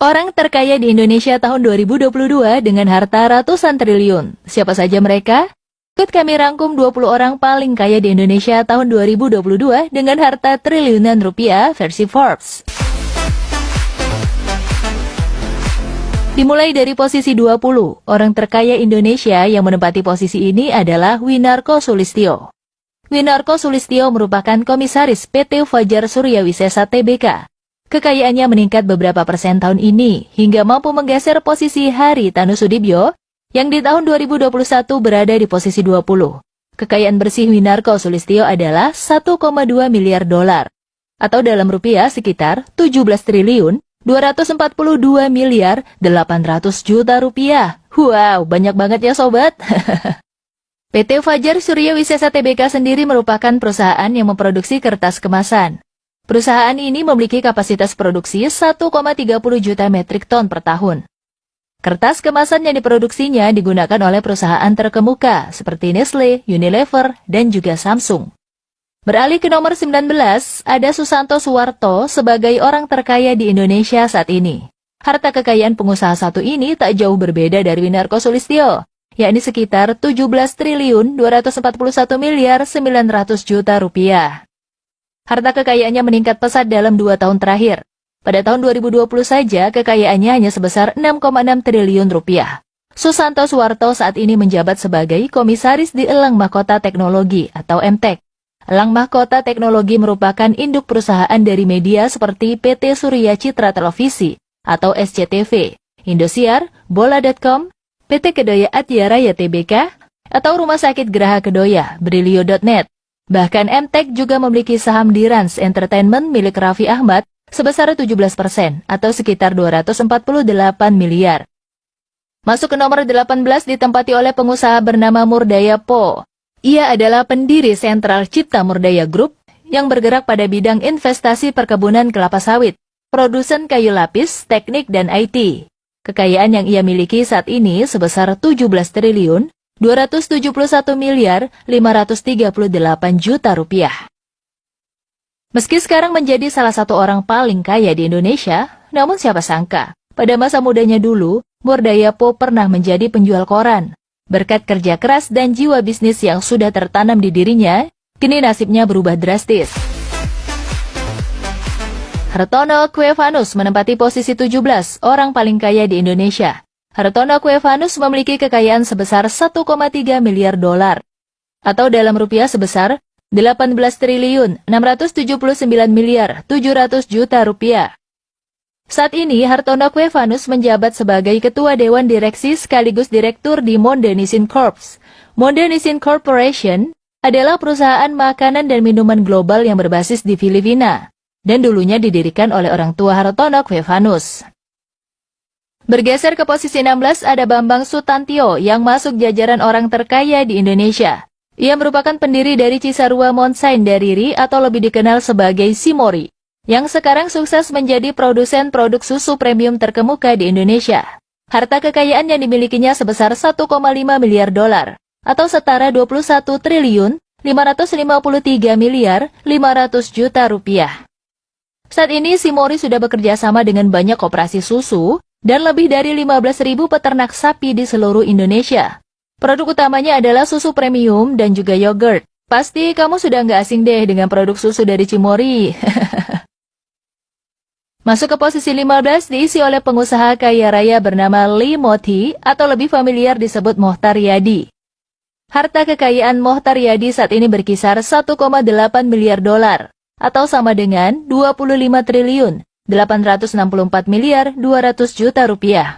Orang terkaya di Indonesia tahun 2022 dengan harta ratusan triliun. Siapa saja mereka? Ikut kami rangkum 20 orang paling kaya di Indonesia tahun 2022 dengan harta triliunan rupiah versi Forbes. Dimulai dari posisi 20, orang terkaya Indonesia yang menempati posisi ini adalah Winarko Sulistyo. Winarko Sulistyo merupakan komisaris PT Fajar Surya Wisesa Tbk. Kekayaannya meningkat beberapa persen tahun ini, hingga mampu menggeser posisi Haritanu Sudibyo, yang di tahun 2021 berada di posisi 20. Kekayaan bersih Winarko Sulistyo adalah 1,2 miliar dolar, atau dalam rupiah sekitar 17 triliun 242 miliar 800 juta rupiah. Wow, banyak banget ya sobat. PT Fajar Surya Wisesa Tbk sendiri merupakan perusahaan yang memproduksi kertas kemasan. Perusahaan ini memiliki kapasitas produksi 1,30 juta metrik ton per tahun. Kertas kemasan yang diproduksinya digunakan oleh perusahaan terkemuka seperti Nestle, Unilever, dan juga Samsung. Beralih ke nomor 19, ada Susanto Suwarto sebagai orang terkaya di Indonesia saat ini. Harta kekayaan pengusaha satu ini tak jauh berbeda dari Winarko Sulistyo, yakni sekitar 17 triliun 241 miliar 900 juta rupiah. Harta kekayaannya meningkat pesat dalam 2 tahun terakhir. Pada tahun 2020 saja, kekayaannya hanya sebesar 6,6 triliun rupiah. Susanto Suwarto saat ini menjabat sebagai komisaris di Elang Mahkota Teknologi atau Emtek. Elang Mahkota Teknologi merupakan induk perusahaan dari media seperti PT Surya Citra Televisi atau SCTV, Indosiar, Bola.com, PT Kedoya Atyaraya Tbk, atau Rumah Sakit Geraha Kedoya, Brilio.net. Bahkan Emtek juga memiliki saham di Rans Entertainment milik Raffi Ahmad sebesar 17% atau sekitar 248 miliar. Masuk ke nomor 18 ditempati oleh pengusaha bernama Murdaya Po. Ia adalah pendiri Sentral Cipta Murdaya Group yang bergerak pada bidang investasi perkebunan kelapa sawit, produsen kayu lapis, teknik, dan IT. Kekayaan yang ia miliki saat ini sebesar 17 triliun 271 miliar 538 juta rupiah. Meski sekarang menjadi salah satu orang paling kaya di Indonesia, namun siapa sangka, pada masa mudanya dulu, Murdaya Po pernah menjadi penjual koran. Berkat kerja keras dan jiwa bisnis yang sudah tertanam di dirinya, kini nasibnya berubah drastis. Hartono Kuevanus menempati posisi 17 orang paling kaya di Indonesia. Hartono Kuevanus memiliki kekayaan sebesar 1,3 miliar dolar, atau dalam rupiah sebesar 18 triliun 679 miliar 700 juta rupiah. Saat ini, Hartono Kuevanus menjabat sebagai Ketua Dewan Direksi sekaligus Direktur di Monde Nissin Corp. Monde Nissin Corporation adalah perusahaan makanan dan minuman global yang berbasis di Filipina, dan dulunya didirikan oleh orang tua Hartono Kuevanus. Bergeser ke posisi 16 ada Bambang Sutantio yang masuk jajaran orang terkaya di Indonesia. Ia merupakan pendiri dari Cisarua Monsain Dariri atau lebih dikenal sebagai Cimori, yang sekarang sukses menjadi produsen produk susu premium terkemuka di Indonesia. Harta kekayaan yang dimilikinya sebesar 1,5 miliar dolar, atau setara 21 triliun 553 miliar 500 juta rupiah. Saat ini Cimori sudah bekerja sama dengan banyak koperasi susu, dan lebih dari 15.000 peternak sapi di seluruh Indonesia. Produk utamanya adalah susu premium dan juga yogurt. Pasti kamu sudah nggak asing deh dengan produk susu dari Cimori. Masuk ke posisi 15 diisi oleh pengusaha kaya raya bernama Lee Mothi atau lebih familiar disebut Mohtar Yadi. Harta kekayaan Mohtar Yadi saat ini berkisar 1,8 miliar dolar atau sama dengan 25 triliun 864 miliar 200 juta rupiah.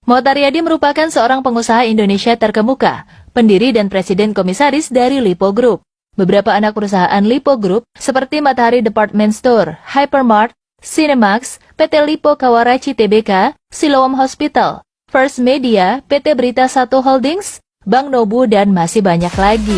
Mohtar Yadi merupakan seorang pengusaha Indonesia terkemuka, pendiri dan presiden komisaris dari Lipo Group. Beberapa anak perusahaan Lipo Group seperti Matahari Department Store, Hypermart, Cinemax, PT Lipo Kawarachi Tbk, Siloam Hospital, First Media, PT Berita Satu Holdings, Bank Nobu, dan masih banyak lagi.